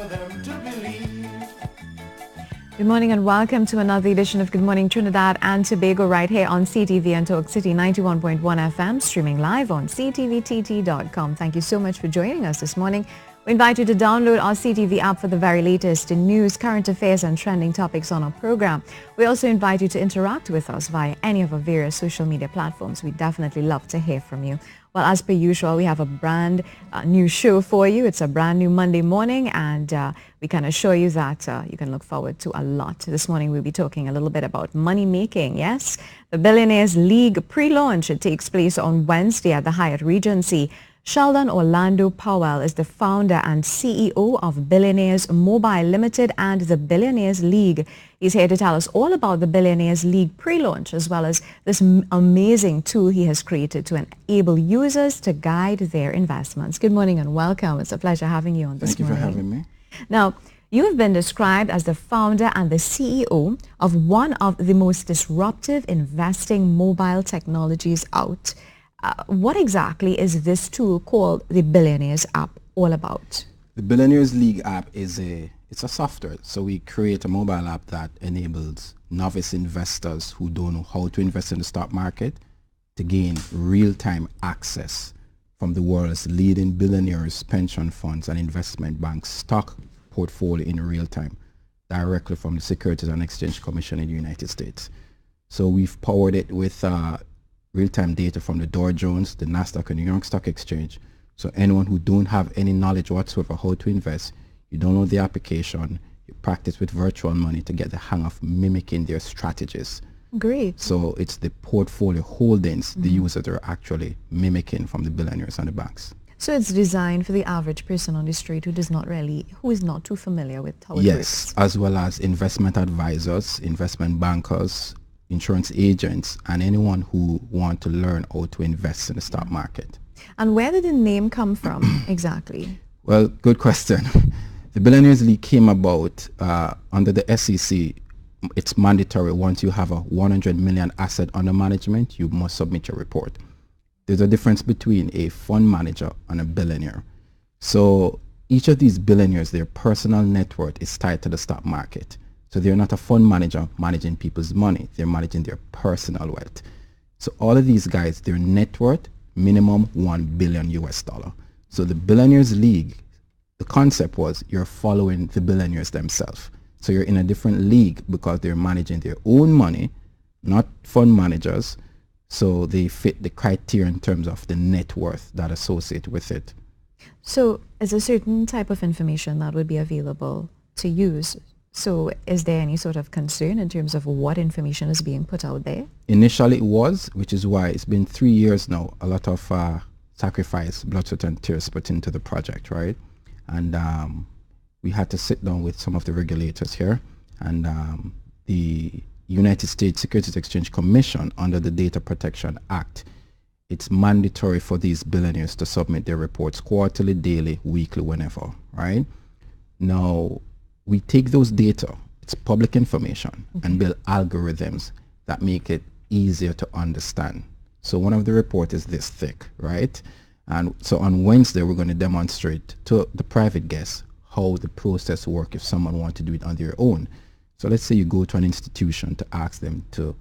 for them to believe. Good morning and welcome to another edition of Good Morning Trinidad and Tobago right here on CTV and Talk City 91.1 FM, streaming live on ctvtt.com. Thank you so much for joining us this morning. We invite you to download our CTV app for the very latest in news, current affairs and trending topics on our program. We also invite you to interact with us via any of our various social media platforms. We definitely love to hear from you. Well, as per usual, we have a brand new show for you. It's a brand new Monday morning, and we can assure you that you can look forward to a lot. This morning, we'll be talking a little bit about money making. Yes, the Billionaires League pre-launch. It takes place on Wednesday at the Hyatt Regency. Sheldon Orlando Powell is the founder and CEO of Billionaires Mobile Limited and the Billionaires League. He's here to tell us all about the Billionaires League pre-launch, as well as this amazing tool he has created to enable users to guide their investments. Good morning and welcome. It's a pleasure having you on this morning. Thank you for having me. Now, you have been described as the founder and the CEO of one of the most disruptive investing mobile technologies out. What exactly is this tool called the Billionaires app all about? The Billionaires League app is it's a software. So we create a mobile app that enables novice investors who don't know how to invest in the stock market to gain real-time access from the world's leading billionaires, pension funds, and investment banks' stock portfolio in real time, directly from the Securities and Exchange Commission in the United States. So we've powered it with real-time data from the Dow Jones, the Nasdaq, and New York Stock Exchange. So anyone who don't have any knowledge whatsoever how to invest, you download the application, you practice with virtual money to get the hang of mimicking their strategies. Great. So it's the portfolio holdings the users are actually mimicking from the billionaires and the banks. So it's designed for the average person on the street who is not too familiar with how it works. Yes, as well as investment advisors, investment bankers, insurance agents, and anyone who want to learn how to invest in the stock market. And where did the name come from exactly? Well, good question. The Billionaires League came about under the SEC. It's mandatory once you have a 100 million asset under management, you must submit your report. There's a difference between a fund manager and a billionaire. So each of these billionaires, their personal net worth is tied to the stock market. So they're not a fund manager managing people's money. They're managing their personal wealth. So all of these guys, their net worth, minimum $1 billion US. So the Billionaires League, the concept was you're following the billionaires themselves. So you're in a different league because they're managing their own money, not fund managers. So they fit the criteria in terms of the net worth that associate with it. So is a certain type of information that would be available to use? So is there any sort of concern in terms of what information is being put out there? Initially it was, which is why it's been 3 years now, a lot of sacrifice, blood, sweat and tears put into the project, right? And we had to sit down with some of the regulators here, and the United States Securities Exchange Commission, under the Data Protection Act, it's mandatory for these billionaires to submit their reports quarterly, daily, weekly, whenever, right? Now, we take those data, it's public information, and build algorithms that make it easier to understand. So one of the reports is this thick, right? And so on Wednesday, we're going to demonstrate to the private guests how the process works if someone wants to do it on their own. So let's say you go to an institution to ask them to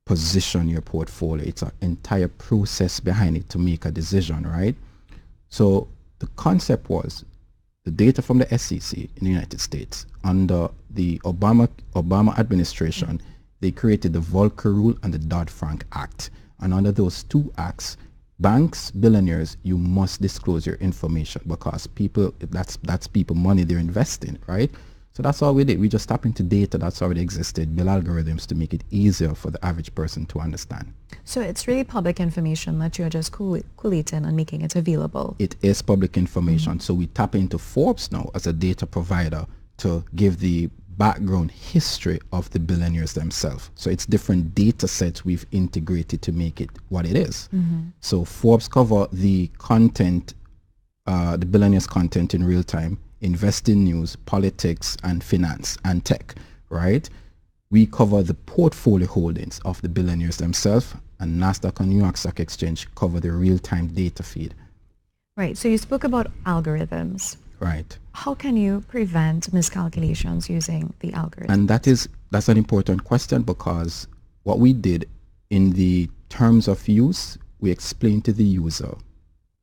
position your portfolio. It's an entire process behind it to make a decision, right? So the concept was the data from the SEC in the United States under the Obama administration, they created the Volcker Rule and the Dodd-Frank Act. And under those two acts, banks, billionaires, you must disclose your information because people, that's people money they're investing, right? So that's all we did. We just tap into data that's already existed, build algorithms to make it easier for the average person to understand. So it's really public information that you're just collating and making it available. It is public information. So we tap into Forbes now as a data provider to give the background history of the billionaires themselves. So it's different data sets we've integrated to make it what it is. So Forbes cover the content, the billionaires content in real time, investing news, politics, and finance, and tech, right? We cover the portfolio holdings of the billionaires themselves, and Nasdaq and New York Stock Exchange cover the real-time data feed. Right, so you spoke about algorithms. Right. How can you prevent miscalculations using the algorithm? And that's an important question, because what we did in the terms of use, we explained to the user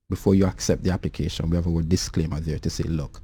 before you accept the application, we have a disclaimer there to say, look,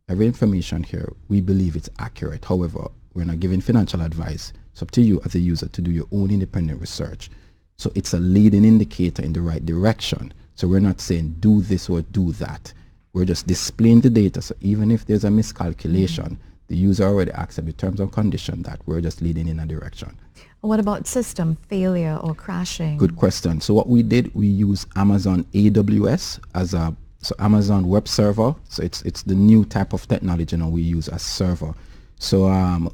every information here, we believe it's accurate. However, we're not giving financial advice. It's up to you as a user to do your own independent research. So it's a leading indicator in the right direction. So we're not saying do this or do that. We're just displaying the data. So even if there's a miscalculation, the user already accepts the terms and condition that we're just leading in a direction. What about system failure or crashing? Good question. So what we did, we use Amazon AWS as so Amazon Web Server. So it's the new type of technology now we use as server. So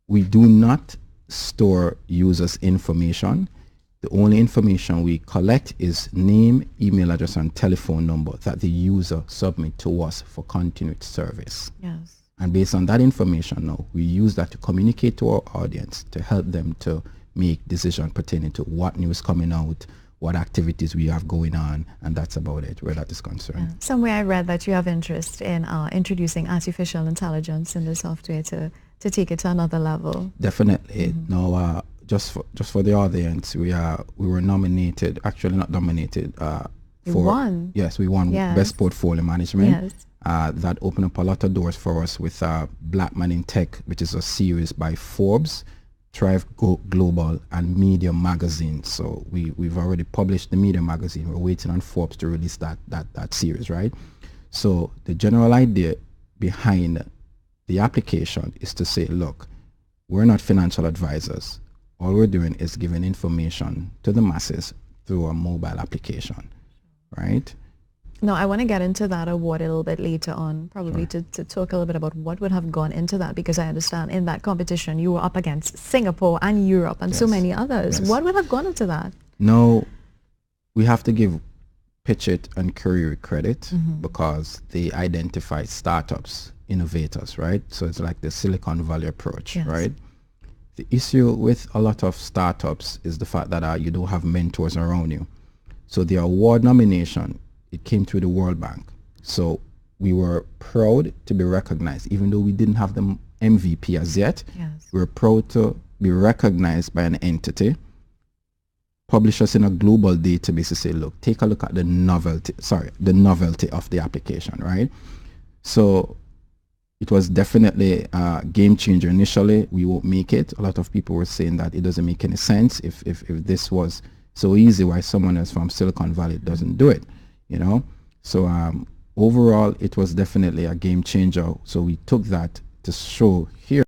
we do not store users' information. The only information we collect is name, email address, and telephone number that the user submit to us for continued service. Yes. And based on that information now, we use that to communicate to our audience to help them to make decisions pertaining to what news coming out, what activities we have going on, and that's about it where that is concerned. Yeah. Somewhere I read that you have interest in introducing artificial intelligence in the software to take it to another level. Definitely. Now, just for the audience, we were nominated, actually not nominated. You won. Yes, we won Best Portfolio Management. Yes. That opened up a lot of doors for us with Black Man in Tech, which is a series by Forbes, Thrive Global, and Medium Magazine. So we've already published the Medium Magazine. We're waiting on Forbes to release that series, right? So the general idea behind the application is to say, look, we're not financial advisors. All we're doing is giving information to the masses through a mobile application, right? No, I want to get into that award a little bit later on, probably to talk a little bit about what would have gone into that, because I understand in that competition you were up against Singapore and Europe and so many others. What would have gone into that? No, we have to give Pitch It and Career credit because they identify startups, innovators, right? So it's like the Silicon Valley approach, right? The issue with a lot of startups is the fact that you don't have mentors around you. So the award nomination, it came through the World Bank. So we were proud to be recognized, even though we didn't have the MVP as yet. Yes. We were proud to be recognized by an entity, publish us in a global database to say, look, take a look at the novelty of the application, right? So it was definitely a game changer. Initially, we won't make it. A lot of people were saying that it doesn't make any sense. If this was so easy, why someone else from Silicon Valley doesn't do it, you know? So overall, it was definitely a game changer. So we took that to show here